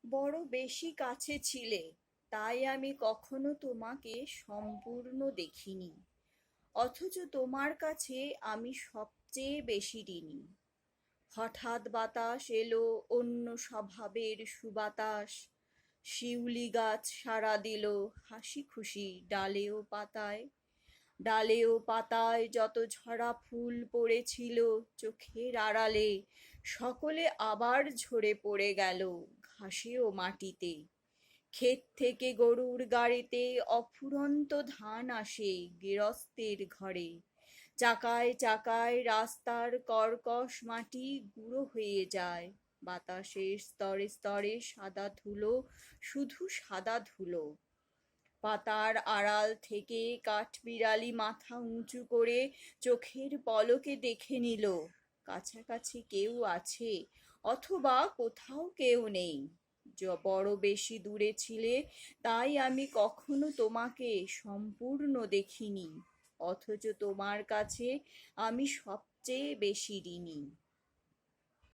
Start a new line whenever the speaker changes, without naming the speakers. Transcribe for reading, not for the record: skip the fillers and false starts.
বড় বেশি কাছে ছিলে, তাই আমি কখনো তোমাকে সম্পূর্ণ দেখিনি। অথচ তোমার কাছে আমি সবচেয়ে বেশি ঋণী। হঠাৎ বাতাস এলো, অন্য স্বভাবের সুবাতাস। শিউলি গাছ সাড়া দিল, হাসি খুশি ডালে ও পাতায় যত ঝরা ফুল পড়েছিল চোখের আড়ালে, সকলে আবার ঝরে পড়ে গেল ঘাসে ও মাটিতে। ক্ষেত থেকে গরুর গাড়িতে অফুরন্ত ধান আসে গেরস্তের ঘরে। চাকায় চাকায় রাস্তার কর্কশ মাটি গুঁড়ো হয়ে যায়। বাতাসের স্তরে স্তরে সাদা ধুলো, শুধু সাদা ধুলো। পাতার আড়াল থেকে কাঠবিড়ালি মাথা উঁচু করে চোখের পলকে দেখে নিল কাছাকাছি কেউ আছে, অথবা কোথাও কেউ নেই। বড় বেশি দূরে ছিলে, তাই আমি কখনো তোমাকে সম্পূর্ণ দেখিনি। অথচ তোমার কাছে আমি সবচেয়ে বেশি ঋণী।